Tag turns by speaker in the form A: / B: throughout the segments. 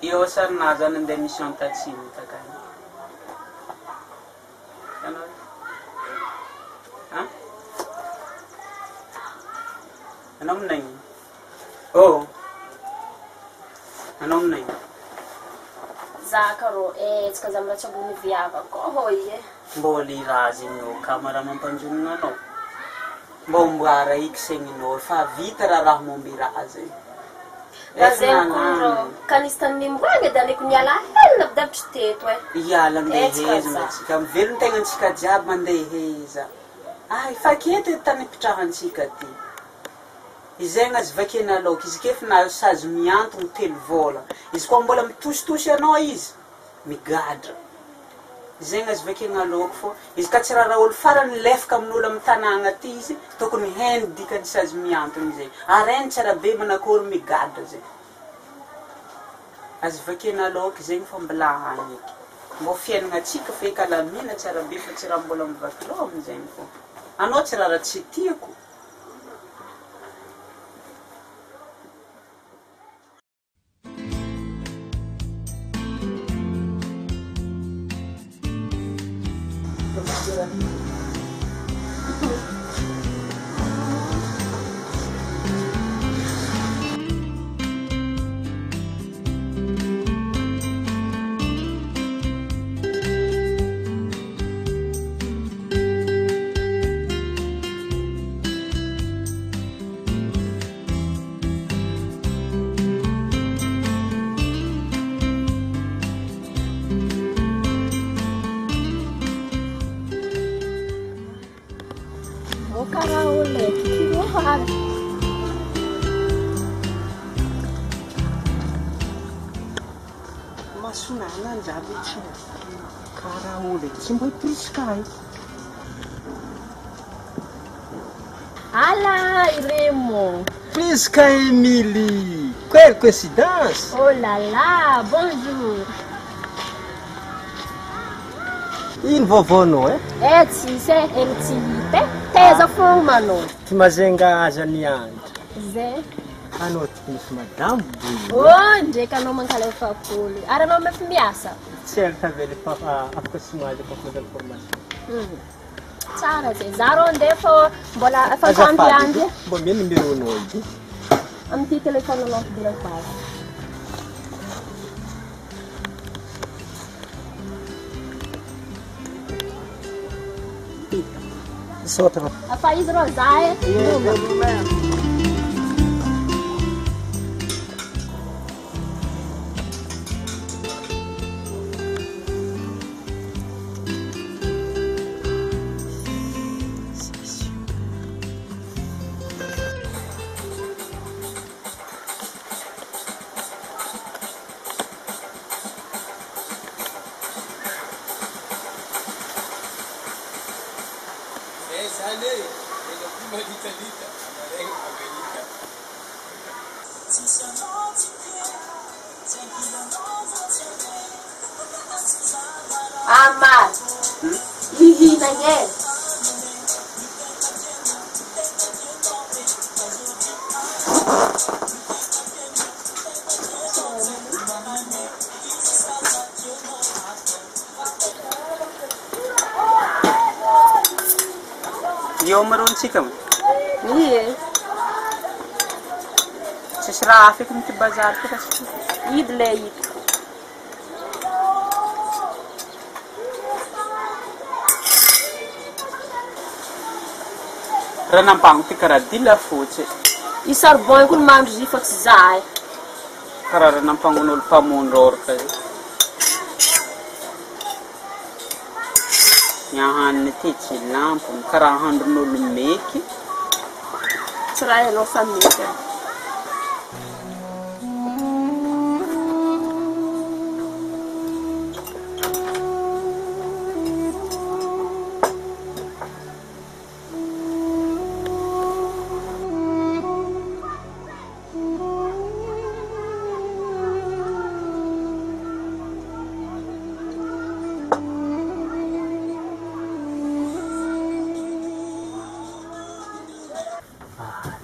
A: eo sarinazy any andeha mission tatsimo takany. Anao? Ha? Anao aminay? Oh. Anao aminay?
B: Zakaro, tsika zamra tsabony viavako hoy e.
A: Mbola irazy inao kamara mampanjonona anao. Mbombara ikisegninao fa vita raha momba irazy.
B: Gazemkuro kanistany mboagna daleko niala helina davitry teto e.
A: Iala andeheza tsika mivelony tegna antsika jiaby mandeheza. Ay fa keto tany ipitrahantsika ty. Izegny azy vakena laoka izy kefa na sazy miantogno 3 vola. Izy koa mbola mitositosy anao izy migadra. Izegny azy vakena laoka fô izy ka tsy raha olo farany lefaka amin'olo amin'ny tanàgna ty izy tokony hainy dikany sazy miantogno izay. Arainy tsara be manakory migadra zay. Azy vakena laoka zegny fa mbola hany eky. Mbô fiainagna atsika fe kalamina tsara be fa tsy raha mbola mivaky loha amin'izegny fô. Anao tsy raha tsy tiako.
C: Masunana njaby tsy karaha olo tsy mbo hiporisika ay.
B: Ala Iremo.
C: Prisca Emily, quelle coïncidence!
B: Oh là là, bonjour.
C: Ino vaovaonao e?
B: Tsisy elo tsy hita e. Teza fogna anao.
C: Tsy mazenga aza niandra.
B: Zay.
C: Anao tsy misy madamo boy.
B: Oh, ndraiky anao mankalafa-polo. Ary anao mafy miasa?
C: Tsy erika vele afaka somaly afaka information.
B: Tsara zay. Za rô andeha fô mbola efa fampiandry.
C: Mbo mia numéro-nao ity.
B: Amity telefone anao fidirako azy.
C: Sotro.
B: Afa izy rô za e. Amar. Hihina niya.
A: Io marunong sikam.
B: Iya.
A: Sisra afik ng bazar kita.
B: Idle it.
A: Ranampang ti karadila fuce.
B: Isar boy kun mandro zifax zai.
A: Karara nampang unul pamundor kay. Nyahan ni tichi lampung karahan nul meki.
B: Try no família.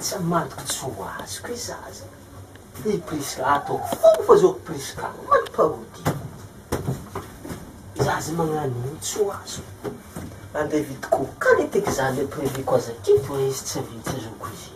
C: Tsy mariko tsy ho azo koe zaza. Priska ataoko fa zao priska mampahody zazy magnano tso azo andeha vidiko kaleteky zany prévu koa zay kito izy tsy vitsy azoko izy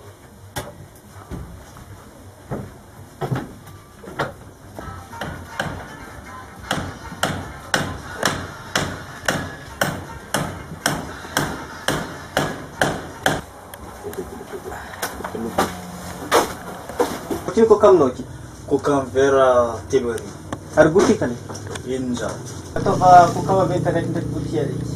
A: Kino coca aminao ty?
D: Coca vera 3 arivo.
A: Ary goty kany?
D: 100.
A: Ataova coca maventy ndraikindraiky goty araiky.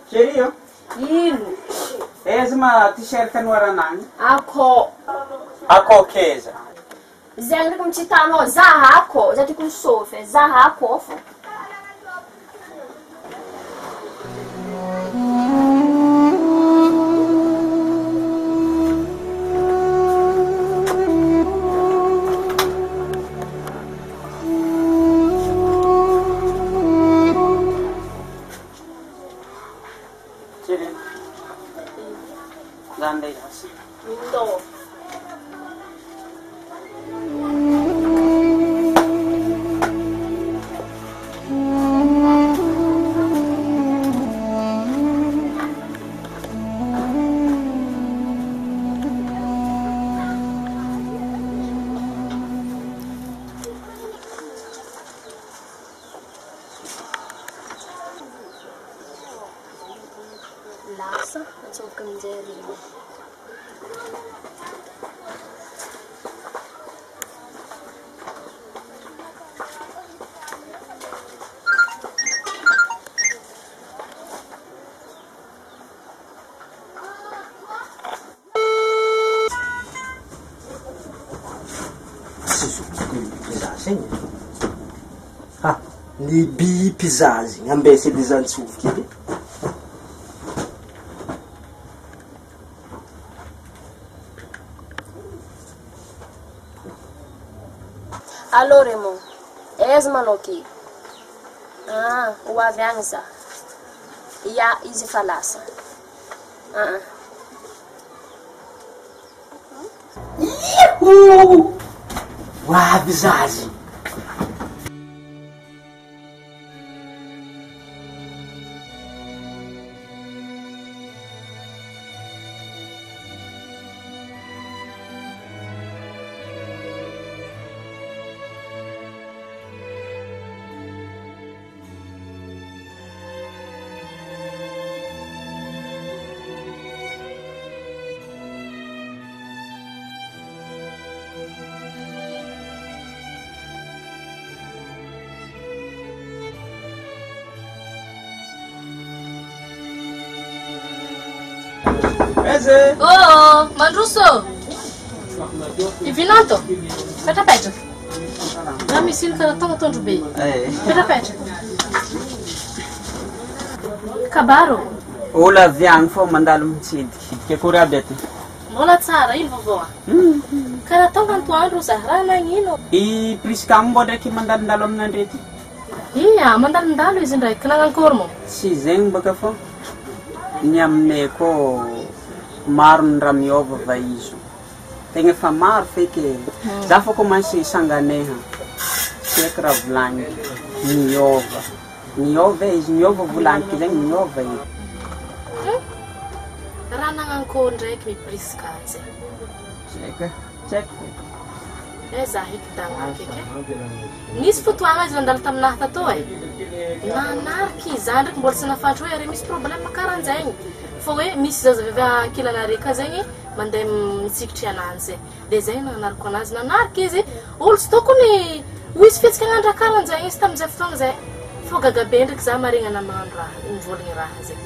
A: Chérie,
B: Ino?
A: eza ma t-shirt noir anany? Ako keza.
B: Zegny ndraiky mitsitanao zaha ako, za tiako misôfy, zaha ako fô.
A: Ganda yas.
B: Então. Lasa, macam kenjeri.
C: Ny biby zazy ambesy le zantsoviky edy
B: Allô Raymond, aiza manao aky? Ho avy agny za. Ya, izy efa lasa.
C: Ho avy zazy.
E: Oh, Mandruso! Ivinanto? Petra. Na misy karatanga tondro be. Petra. Kabaro.
A: Ola avy agny fô mandalo mitsidiky. Ke kory aby aty?
E: Mbola tsara, ino vovô? Karatanga antoandro za raha nagnino?
A: I Priska mbô ndraiky mandalondalo aminandre ty?
E: Ia, mandalondalo izy ndraiky nagnankôry mo?
A: Tsy zegny baka fô. Ny aminay koa maro ny raha miova va izo. Tegna fa maro feky za fô commencé isanganeha. Tsy haiko raha volagniko. Miova izy, miova volagniko zegny miova izy.
E: Raha nagnankôry ndraiky Priska zegny?
A: Check.
E: Za hiky dagna keky. Nisy fotoagna izy nandalo taminahy tato nanariky za ndraiky mbola tsy nafantatra hoe ary misy problème karan'zegny. Fa hoe misy zazavavy ankilanare ka zegny mandeha mitsikitry ananjy. De zegny nanariko anazy nanariky izy. Olo tsy tokony ho isy fihetsika hagnandra karan'zegny izy tamin'izay fotoagna zay. Fô gagabe ndraiky za maharegna na magnano raha, nivolagny raha zegny.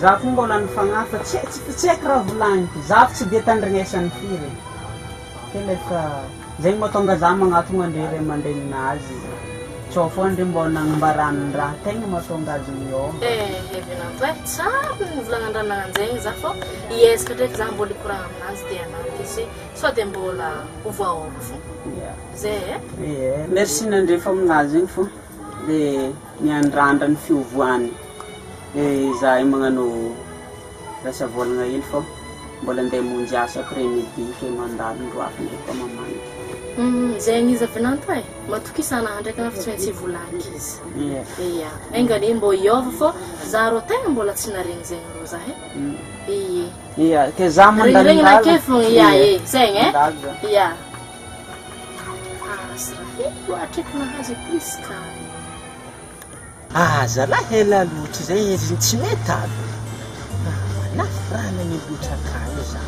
A: za koa mbola nifagnafa tsy haiko raha volagniko za tsy de tandrignesan'ny firy ke lefa zegny mahatonga za magnatogna andre ray aman-dreninazy tsao fô andre mbô nagnambaran'ny raha tegna mahatonga azy miôva
E: vinanto tsara nivolagnan-draha nagnanjegny za fô iezaka ndraiky za mbola ikoragna aminazy de ananty izy sao de mbola ovaova fô zay
A: merci nandre fa aminazy zegny fô le miandrandra ny fiovoany za magnano rasa volagna hely fô mbola andeha monjy asa après-midi ke mandalo ndroafa ndraiky mamany
E: zegny izy avinanto matokisana ndraiky anafa tsy maintsy volagny izy ia engany mbô iôva fô za rô tegna mbola tsy naregny zegny rô za
A: ia ke za
E: mandregny nake fogna ia zegny ia loatraiky nahazo pliska
C: zalahy ela loatra zay izy tsy mety aby manafy raha nany loatra akagny za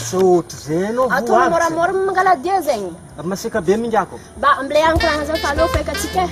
C: soto zay anao
B: atao moramora mangaladia zegny
C: masika be mindrako
B: ba amble ankoragna zay fa alô feka atsika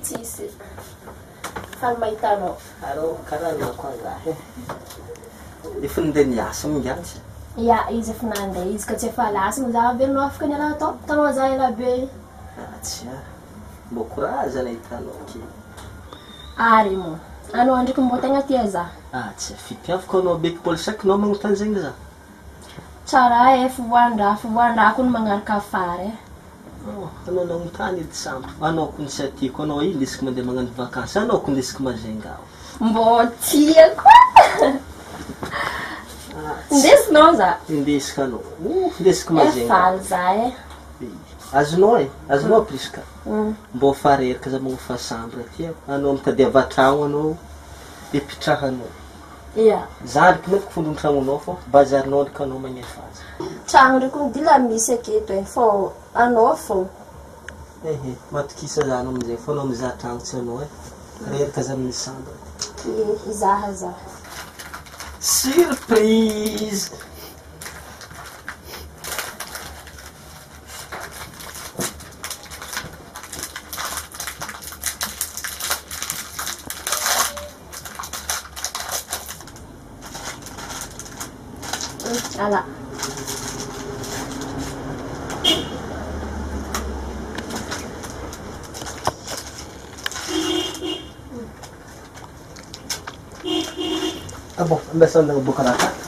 B: tsisy faly mahitanao
C: arô karaha nako angahy efa nandeha niasa mingatsy
B: ia izy efa nandeha izy ka tsy efa lasagna za velonao afaka niala atao tanao za ela be
C: tsy mbô koraza nahitanao ty
B: ary mo anao ndraiky mbô tegna tia za
C: tsy fitiavako anao beky mbola sakinao magnotany zegny za
B: tsara fivoan-draha koa no magnaraka afary
C: anao nagnotany edy sambo anao ko nisy atiako anao ino lesika mandeha magnano vakansy anao ko lesika mazenga
B: mbô tiako indesinao za
C: indesika anao lesika mazenga
B: faly za
C: azonao pliska mbô farerika za magnofa sambo aty anao mitady avatragno anao ipitrahanao
B: ia
C: za ndraiky mety fondony tragnonao fô bazarinao ndraiky anao magnefa azy
B: tragno ndraiky midila misy aketo fô anao fô
C: matokisa za anao amizay fô anao mizaha tragno tsy anao rerika za amin'ny sambo
B: izaha za
C: surprise
B: ala
C: bom, começando a boca na cara.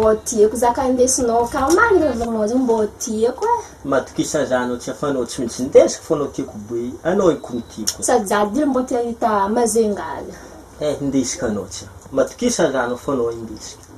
B: mbô tiako za ka indesinao ka marina volagninao zegny mbô tiako
C: matokisa za anao tsy afanao tsy maintsy indesiko fô anao tiako be anao iko nitiako
B: sady za dila mbô tia hita mazenga azy
C: indesika anao tsy matokisa za anao fô anao indesika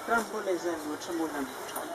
A: raha mbola izay loatra mbola mitrano.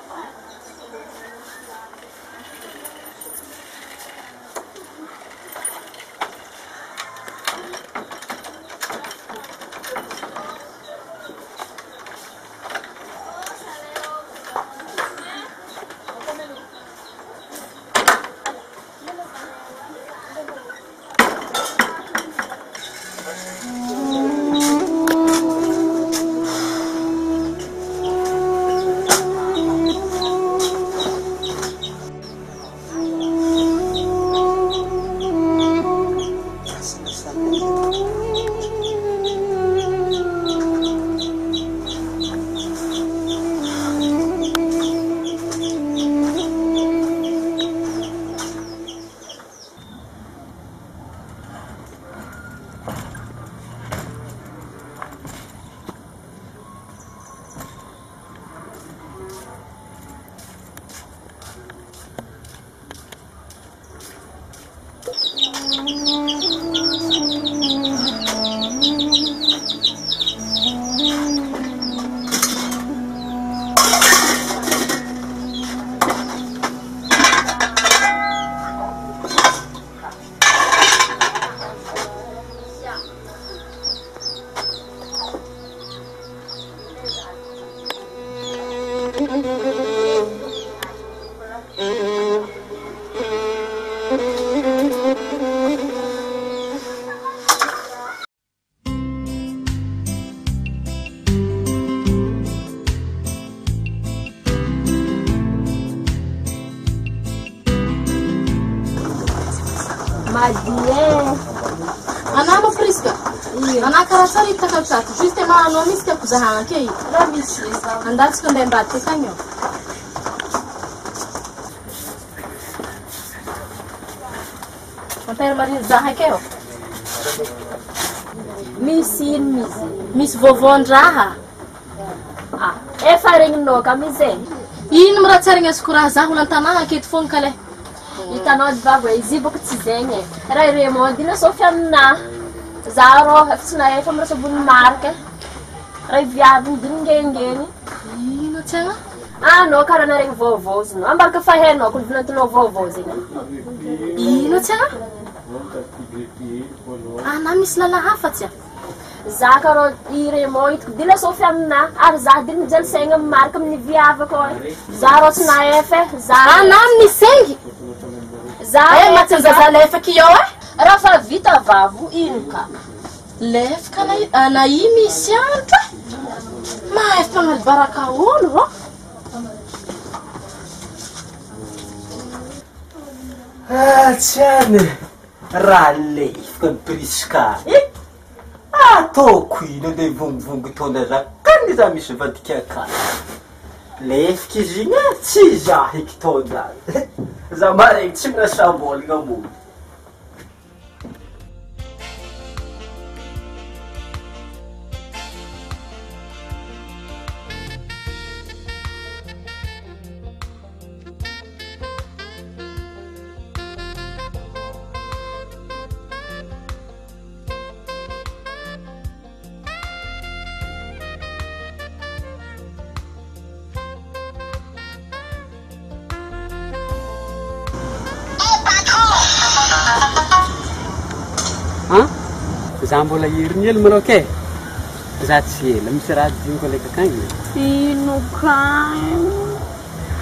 E: Anamo Priska. Ana karatsara hitakatrato. Juste anao misy tiako zahagna ake. Raha misy izy. Andatsika andeha ambadika akagny eo. Ampera mariny zaha ake eo.
B: Misy ino misy?
E: Misy vovoandraha.
B: Ah, efa regninao ka misy.
E: Ino miraha tsara ignesiko raha zaho lan-tanàgna aketo foana kale.
B: Hitanao vavy hoe izy boko tsy zegny e. Raha Raymond dina sofy aminahy. Za rô efa tsy nahefa mirasabony marika. Raha viavy diningengeny.
E: Ino tsena?
B: Anao karaha naregny vaovao zino. Ambaraka fa hainao kony vinantinao vaovao zegny.
E: Ino tsena? Ana misy lala hafa tsya.
B: Za karô i Raymond hitako dila sofy aminahy. Ary za dila mijaly saigna amin'ny marika amin'ny viavako e. Za rô tsy nahefa.
E: Ana misengy.
B: Za
E: matsazaza lefaka io e?
B: Raha fa vita vavo ino ka?
E: Lefaka ana i misy andro e? Mahefa manaly baraka olo rô.
C: Tsy any raha lefaka ny Priska. Ataoko ino andeha vongivongy taona za kany za misy vadika akany. Lefaka izy igny tsy za heky taona zany. Za maregny tsy minasambolagna moa.
A: Za mbola herinely marô ke. Za tsy ela, misy raha diniko aleka akagny.
B: Ino ka?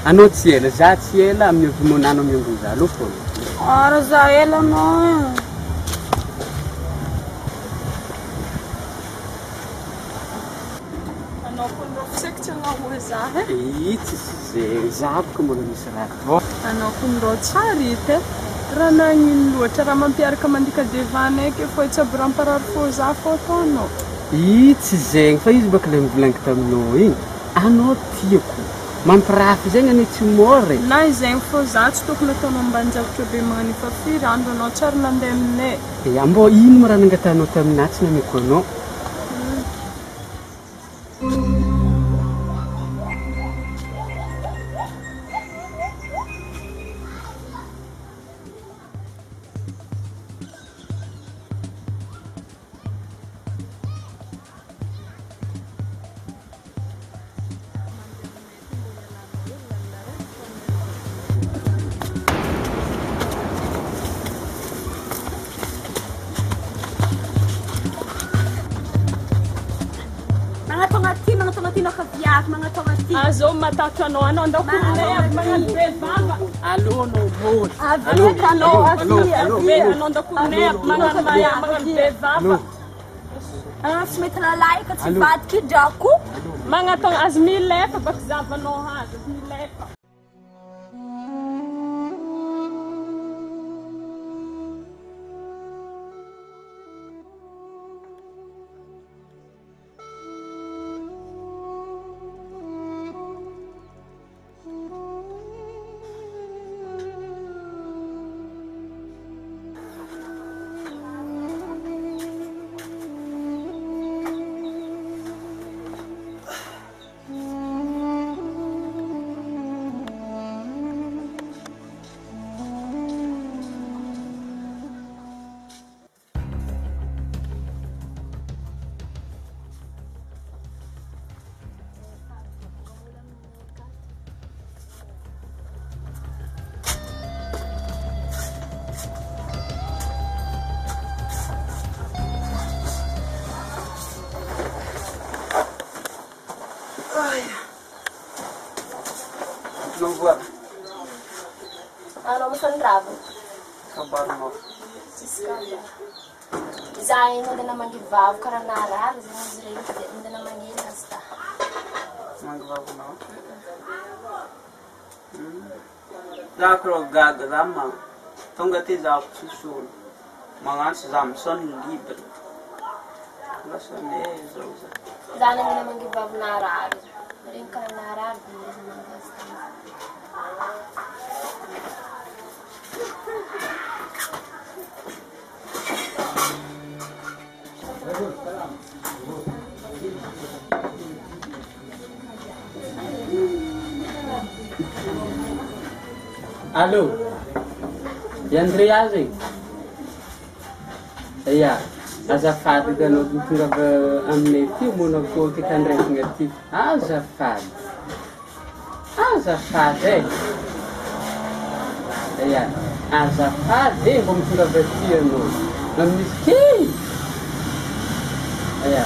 A: Anao tsy ela, za tsy ela amin'ny vononano miongony za aloha foana.
B: Ara za ela anao. Anao koa ndro fisaky tsy anahoa za e?
A: Tsy zegny, za boka mbola misy raha.
B: Anao koa ndro tsara ite. Raha nagnino loatra raha mampiaraka mandika devana eky fo tsy aby raha mparary fô za fô ataonao.
A: Tsy zegny fa izy baka le mivolaniko taminao igny. Anao tiako. Mampirafy zegny ane tsy môry.
B: Na izegny fô za tsy tokony ataonao mbanjavatra be magnano efa firy andro anao tsara nandeha aminay.
A: Mbô ino raha nangatanao taminahy tsy nameko anao.
B: Mangatonga ty nakaviavy mangatonga ty.
F: Azo matahotra anao andao koronay magnano vehivava.
C: Allô, non, non.
F: Aveka anao anao andao koronay magnano magnano vehivava.
B: Tsy mety lalahy ka tsy vadiky drako.
F: Magnatonga azy milefa baka zavanao azy milefa.
A: Não voa.
B: Anao mifandrava.
A: Kabarinao.
B: Tsisy kaba. Za ino andana mangivavy karaha narary zegny izy regny dia andana magneno azy ta.
A: Mangivavinao. Za koa gaga za ma. Tonga ty za tsisy olo. Magnantso za misôny libre. Lasane zao za.
B: Za andana mangivavy narary. Regny karaha narary dia izy mangazy ta.
C: Allô, Andrea zegny. Ia, azafady ganao mitondrava aminay ty mona koa ty kandraigna ty. Azafady. Azafady e. Ia, azafady e, mbô mitondrava ty anao. Misy kely. Ia.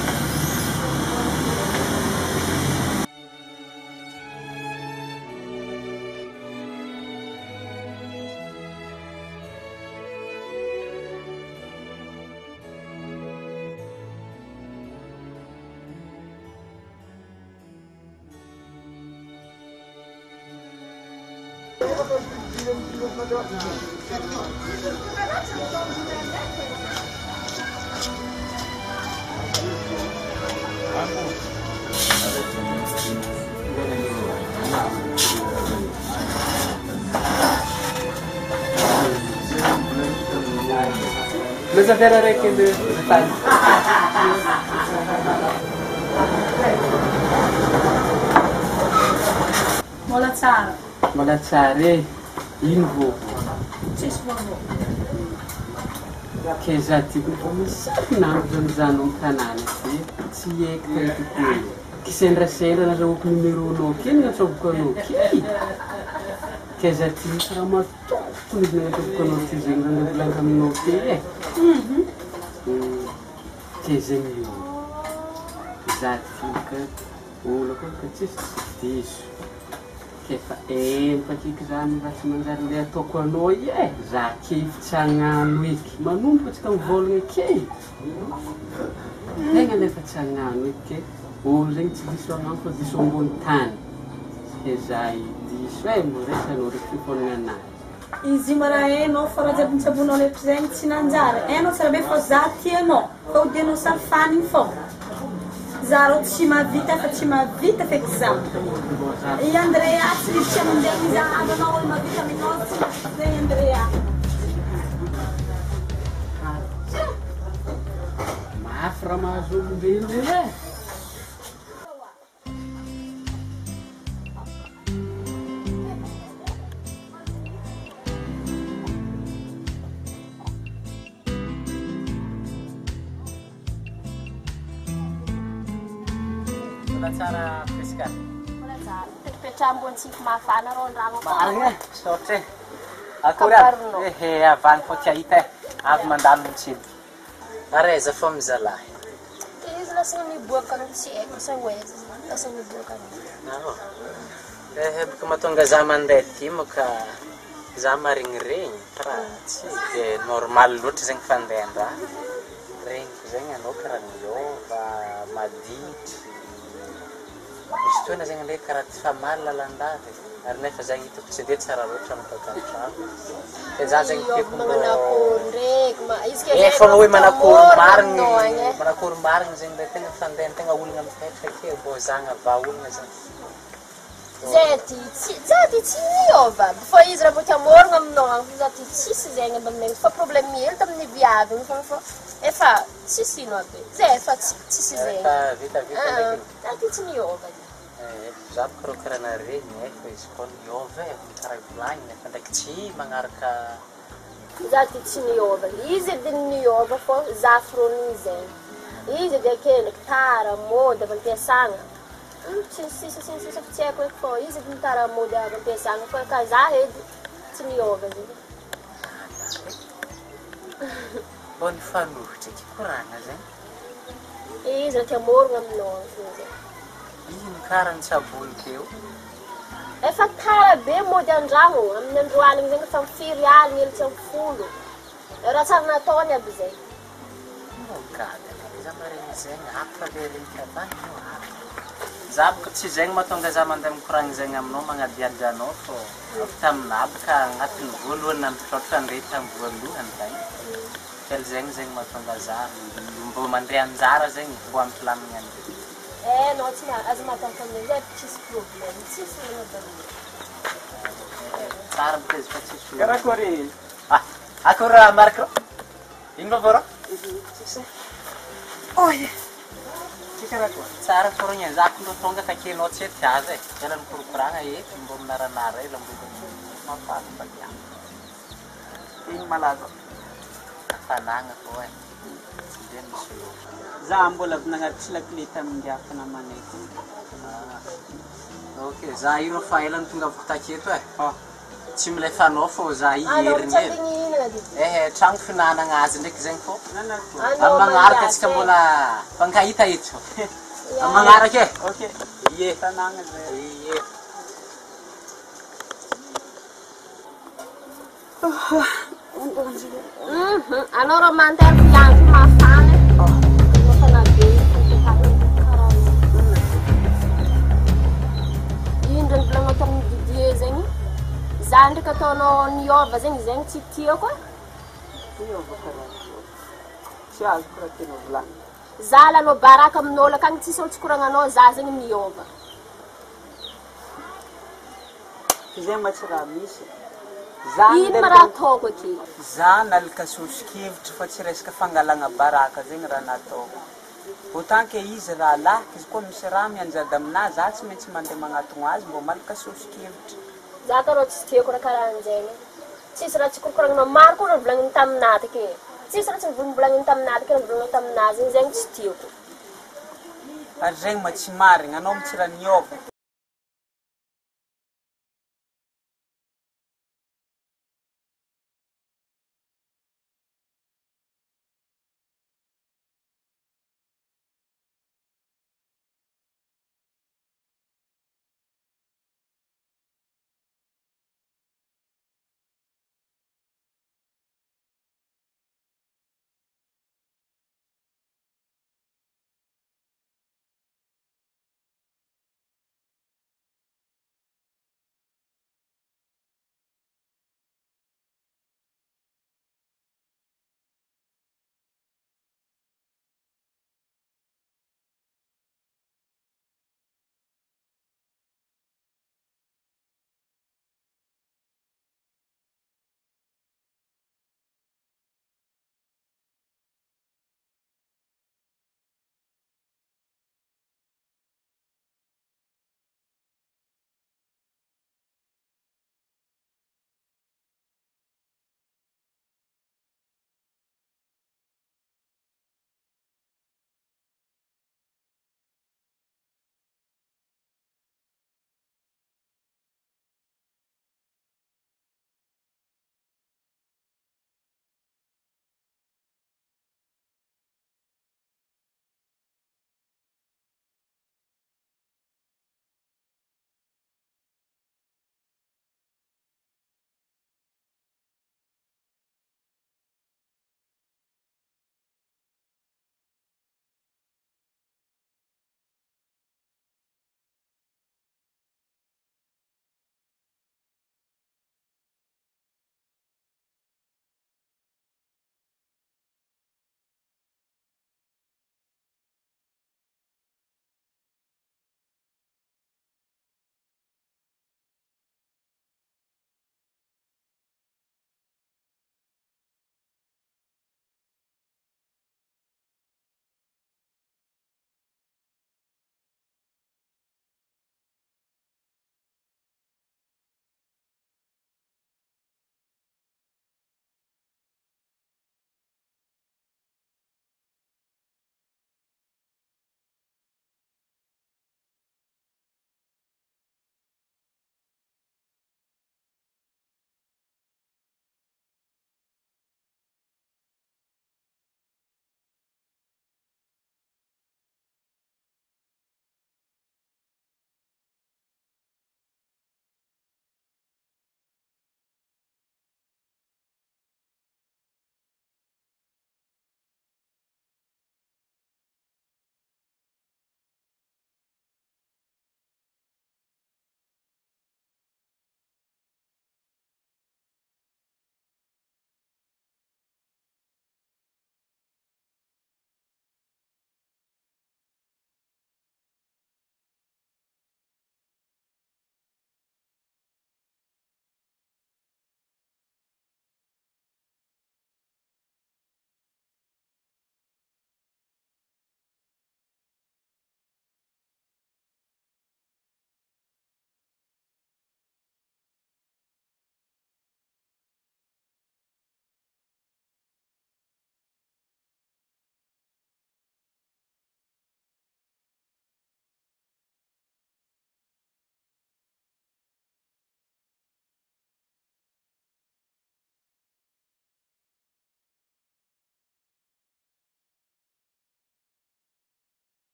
C: Mas a Vera era que de detalhe.
B: Mola tsara.
C: Mbola tsara e, ino vao?
B: Tsisy vovô.
C: Ke za tiako efa misy namako zanozano amin'ny tanàna ty, tsy haiko tena tokoa. Kisendrasendra nazahoako numéronao kely natsovoko anao kely. Ke za ty raha matoko izy natsovoko anao ty zegny raha navolanga aminao ty e. Ke zegny io. Za tiaka olo koa ka tsisy diso. Kefa empatiky zany raha tsy manjary le ataoko anao i e. Za kefy tsy hagnano eky. Manomboka tsika mivolagna kely. Tegna nefa tsy hagnano eky ke. Olo zegny tsy diso agnano fa diso ambony tany. Ke za diso e moresanao reky fifonagna anazy.
B: Izy mara hainao fa raha jiaby nitsabonao letra zegny tsy nanjary. Hainao tsara be fa za tianao. Fa odianao safany igny fô. Za rô tsy mahavita fa tsy mahavita feky za. I Andrea tsy misy amin'izay za anao olo mahavita aminao tsy zay Andrea.
C: Mafy raha mahazo olombelo zegny e. Tsara Priska.
B: Mola tsara. Petrapetra ambony tsiko mafana rô ndrano ako.
C: Marigna e, saotra e. Akory aby? Ehe, avany fô tia hita e. Avy mandalo mitsidiky. Areza fô mizalahy.
B: Izy la
G: lasana miboaka ng tsy haiko sa oeza lasa miboaka
C: baka mahatonga za mandeha ty moka za marigniregny karaha tsy de normal loatra zegny fandehan-draha regniko zegny anao karaha miova maditry misy toana zegny ndraiky karaha tsy fa mary lalan-draha ary nefa zagny hitako tsy de tsara loatra mibaka-trano de za zegny tiako fogna hoe manakory marigny zegny le tegna fandehan tegna olona mipetraka eo mbô zagna va olona zegny
G: zay ty tsy miova fa izy raha boka morogno aminao za ty tsisy zegny ambanimegny fa problème hely tamin'ny viaviny fa efa tsisy ino aby zay efa tsisy zegny
C: vita
G: za ty tsy miova
C: za bokaro karaha naregny fa izy koa miova karaha volagny nefa ndraiky tsy magnaraka
G: za ty tsy miova izy edy miova fô za froniny zegny izy edy akendriky tara mody avy ampiasagna sisa tsy haiko eky fô izy edy mitara mody avy ampiasagna fô ka za edy tsy miova zegny
C: mbô nifanohitra eky koragna zegny
G: izy raha tia morogno aminao zegny
C: ino karaha ny tsabony teo
G: efa tara be mody an-dragno amin'ny andro aligny zegny efa mifiry aligny ely tsy am'folo raha tsara nataony aby zay
C: mogady za maregny zegny hafa le regny kabanyo za boka tsy zegny mahatonga za mandeha mikoragny zegny aminao magnadiady anao fô avy taminah boka agnatin'ny voalohany nampitrôtra ndrahy tamin'ny voalohany zagny tel zegny mahatonga za mbô mandeha anjara zegny mbô ampilamigny any
G: no tsy azo mahatonga amin'izay tsisy problème tsisy nanadana
C: tsara boka izy fa tsisy
A: karakory
C: akory mariko ino vavara
A: oye
C: tsara koragna za koa tonga takenao tsy ety aza ela nikorokoragna eky mbô minaranara ela mbô mafaly fakia
A: ino malaza
C: afanagna fô tsy de misy
A: za mbola avy nagnaty lakile tamin'ngiafana manaiky
C: ok za io fa ela nitongavako taketo tsy milefanao fô za herigny tragno finanagna azy ndraiky zegny fô amy magnaraka atsika mbola fankahita eto amy magnaraka e
A: ok
C: ie
A: tanagna zay
C: ie
G: alors mandeha fiandro mafana mafana be indro ny volanao tamin'ny didie zegny za ndraiky ataonao niova zegny tsy tiako
A: tsy azo karaha tena volagny
G: za lanao baraka amin'olo akagny tsisy olo tsy koragnanao za zegny miova
A: zay ma tsy raha misy
G: ino ma raha ataoko aky
A: za nalika sosikevitra fa tsy resaka fangalagna baraka zegny raha nataoko autant que izy raha lahiky izy koa misy raha mianjady aminazy za tsy maintsy mandeha magnatogno azy mbô malaka sosikevitra
G: za karô tsy tiako raha karaha an'zegny tsisy raha tsy korokoragnanao maro koa raha volagniny taminah take tsisy raha tsy volagniny taminah take raha volagniny taminazy zegny tsy tiako
A: ary zegny ma tsy marigny anao mitsy raha niova